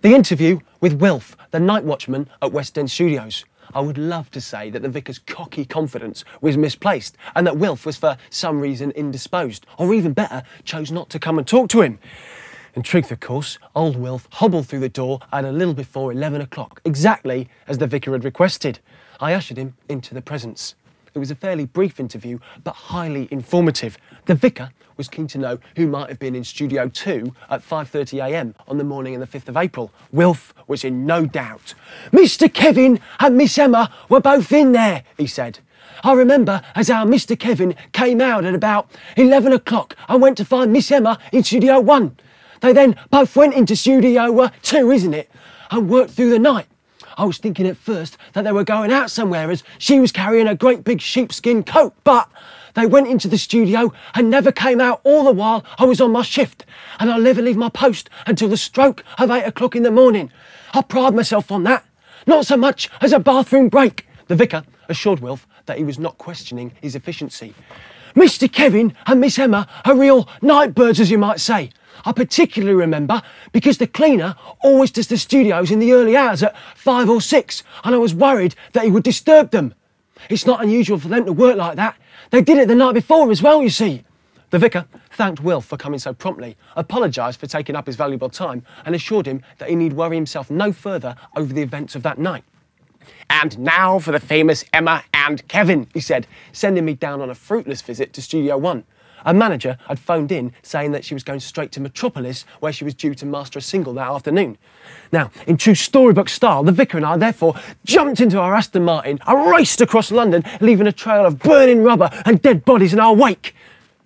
The interview with Wilf, the night watchman at West End Studios. I would love to say that the vicar's cocky confidence was misplaced and that Wilf was for some reason indisposed, or even better, chose not to come and talk to him. In truth, of course, old Wilf hobbled through the door at a little before 11 o'clock, exactly as the vicar had requested. I ushered him into the presence. It was a fairly brief interview, but highly informative. The vicar was keen to know who might have been in Studio 2 at 5:30 a.m. on the morning of the 5th of April. Wilf was in no doubt. "Mr. Kevin and Miss Emma were both in there," he said. "I remember as how Mr. Kevin came out at about 11 o'clock and went to find Miss Emma in Studio 1. They then both went into Studio 2, isn't it, and worked through the night. I was thinking at first that they were going out somewhere as she was carrying a great big sheepskin coat, but they went into the studio and never came out all the while I was on my shift, and I'll never leave my post until the stroke of 8 o'clock in the morning. I pride myself on that, not so much as a bathroom break." The vicar assured Wilf that he was not questioning his efficiency. "Mr. Kevin and Miss Emma are real night birds, as you might say. I particularly remember because the cleaner always does the studios in the early hours at 5 or 6, and I was worried that he would disturb them. It's not unusual for them to work like that. They did it the night before as well, you see." The vicar thanked Wilf for coming so promptly, apologised for taking up his valuable time, and assured him that he need worry himself no further over the events of that night. "And now for the famous Emma and Kevin," he said, sending me down on a fruitless visit to Studio 1. A manager had phoned in saying that she was going straight to Metropolis, where she was due to master a single that afternoon. Now, in true storybook style, the vicar and I therefore jumped into our Aston Martin and raced across London, leaving a trail of burning rubber and dead bodies in our wake.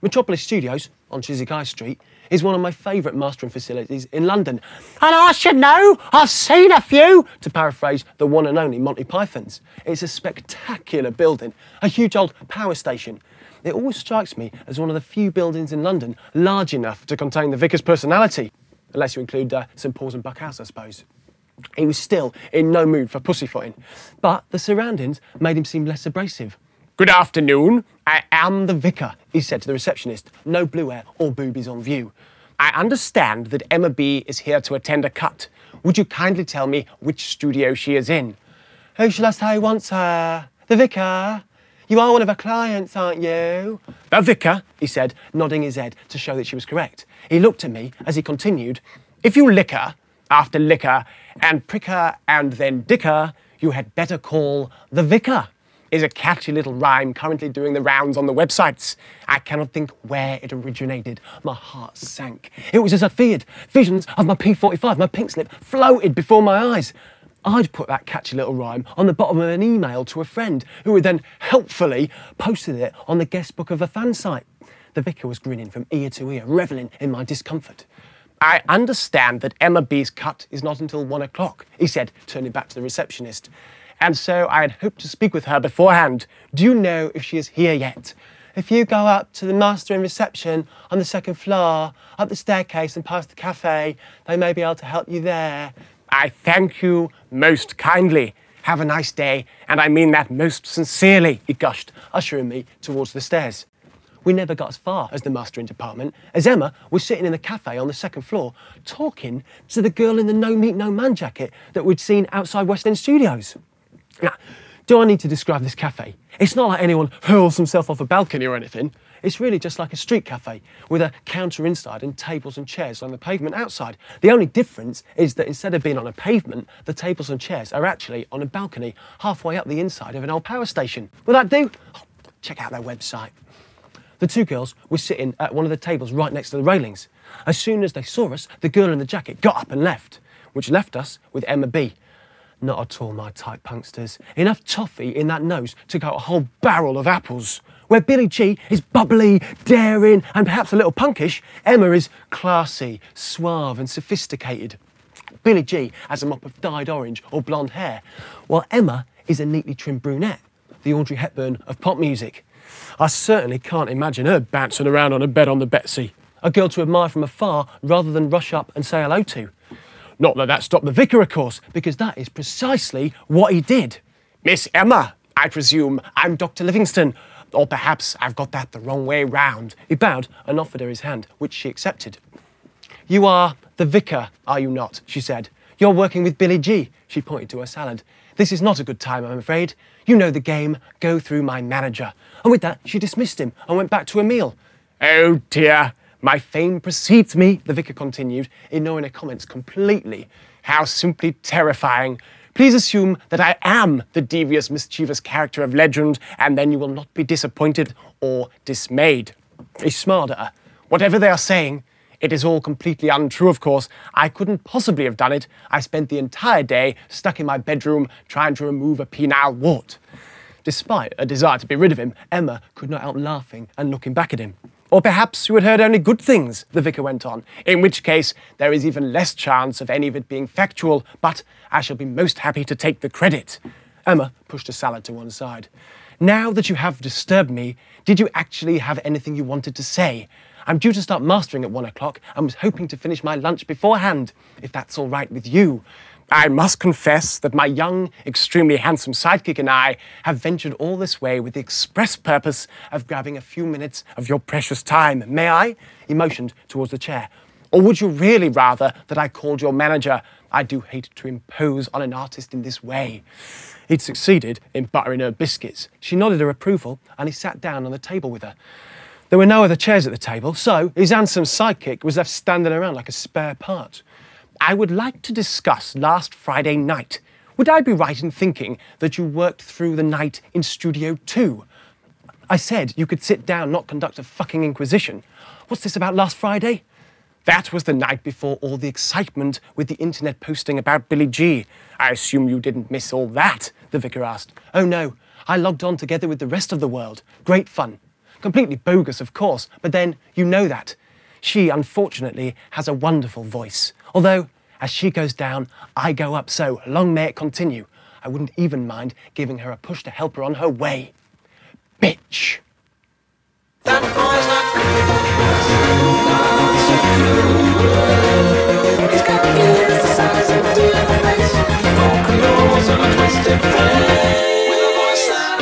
Metropolis Studios, on Chiswick High Street, is one of my favourite mastering facilities in London. "And I should know, I've seen a few," to paraphrase the one and only Monty Pythons. It's a spectacular building, a huge old power station. It always strikes me as one of the few buildings in London large enough to contain the vicar's personality, unless you include St Paul's and Buckhouse, I suppose. He was still in no mood for pussyfooting, but the surroundings made him seem less abrasive. "Good afternoon, I am the vicar," he said to the receptionist, no blue hair or boobies on view. "I understand that Emma B is here to attend a cut. Would you kindly tell me which studio she is in?" "Who shall I say wants her? The vicar? You are one of her clients, aren't you?" "The vicar," he said, nodding his head to show that she was correct. He looked at me as he continued, "If you lick her, after liquor, and prick her, and then dick her, you had better call the vicar. Is a catchy little rhyme currently doing the rounds on the websites. I cannot think where it originated." My heart sank. It was as I feared. Visions of my P45, my pink slip, floated before my eyes. I'd put that catchy little rhyme on the bottom of an email to a friend who had then helpfully posted it on the guest book of a fan site. The vicar was grinning from ear to ear, revelling in my discomfort. "I understand that Emma B's cut is not until 1 o'clock, he said, turning back to the receptionist. "And so I had hoped to speak with her beforehand. Do you know if she is here yet?" "If you go up to the master in reception on the 2nd floor, up the staircase and past the cafe, they may be able to help you there." "I thank you most kindly. Have a nice day, and I mean that most sincerely," he gushed, ushering me towards the stairs. We never got as far as the mastering department, as Emma was sitting in the cafe on the 2nd floor, talking to the girl in the no meat, no man jacket that we'd seen outside West End Studios. Now, do I need to describe this cafe? It's not like anyone hurls himself off a balcony or anything. It's really just like a street cafe, with a counter inside and tables and chairs on the pavement outside. The only difference is that instead of being on a pavement, the tables and chairs are actually on a balcony halfway up the inside of an old power station. Will that do? Oh, check out their website. The two girls were sitting at one of the tables right next to the railings. As soon as they saw us, the girl in the jacket got up and left, which left us with Emma B. Not at all my type, punksters. Enough toffee in that nose to go a whole barrel of apples. Where Billy G is bubbly, daring, and perhaps a little punkish, Emma is classy, suave, and sophisticated. Billy G has a mop of dyed orange or blonde hair, while Emma is a neatly trimmed brunette, the Audrey Hepburn of pop music. I certainly can't imagine her bouncing around on a bed on the Betsy. A girl to admire from afar rather than rush up and say hello to. Not that that stopped the vicar, of course, because that is precisely what he did. "Miss Emma, I presume I'm Dr. Livingston. Or perhaps I've got that the wrong way round." He bowed and offered her his hand, which she accepted. "You are the vicar, are you not?" she said. You're working with Billy G. She pointed to her salad. This is not a good time, I'm afraid. You know the game. Go through my manager. And with that, she dismissed him and went back to her meal. Oh dear, my fame precedes me, the vicar continued, ignoring her comments completely. How simply terrifying. Please assume that I am the devious, mischievous character of legend, and then you will not be disappointed or dismayed. He smiled at her. Whatever they are saying, it is all completely untrue, of course. I couldn't possibly have done it. I spent the entire day stuck in my bedroom trying to remove a penile wart. Despite a desire to be rid of him, Emma could not help laughing and looking back at him. Or perhaps you had heard only good things, the vicar went on, in which case there is even less chance of any of it being factual, but I shall be most happy to take the credit. Emma pushed a salad to one side. Now that you have disturbed me, did you actually have anything you wanted to say? I'm due to start mastering at 1 o'clock and was hoping to finish my lunch beforehand, if that's all right with you. I must confess that my young, extremely handsome sidekick and I have ventured all this way with the express purpose of grabbing a few minutes of your precious time. May I? He motioned towards the chair. Or would you really rather that I called your manager? I do hate to impose on an artist in this way. He'd succeeded in buttering her biscuits. She nodded her approval and he sat down on the table with her. There were no other chairs at the table, so his handsome sidekick was left standing around like a spare part. I would like to discuss last Friday night. Would I be right in thinking that you worked through the night in Studio 2? I said you could sit down, not conduct a fucking inquisition. What's this about last Friday? That was the night before all the excitement with the internet posting about Billy G. I assume you didn't miss all that, the vicar asked. Oh no, I logged on together with the rest of the world. Great fun. Completely bogus, of course, but then you know that. She, unfortunately, has a wonderful voice. Although, as she goes down, I go up, so long may it continue. I wouldn't even mind giving her a push to help her on her way. Bitch. That boy's not cool. He's got ears the size of a deer face, broken nose and a twisted face, with a voice that...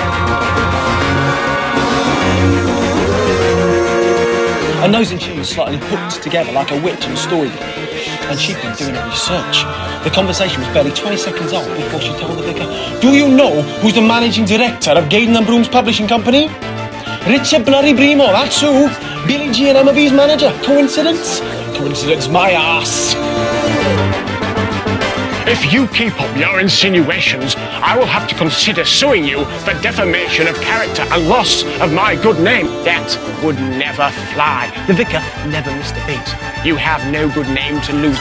Her nose and chin was slightly hooked together like a witch in a storybook, and she'd been doing her research. The conversation was barely 20 seconds old before she told the vicar, "Do you know who's the managing director of Gaydon and Broom's publishing company? Richard Bloody Bremo, that's who. Billy G and Emma B's manager. Coincidence? Coincidence my ass. If you keep up your insinuations, I will have to consider suing you for defamation of character and loss of my good name. That would never fly." The vicar never missed a beat. You have no good name to lose.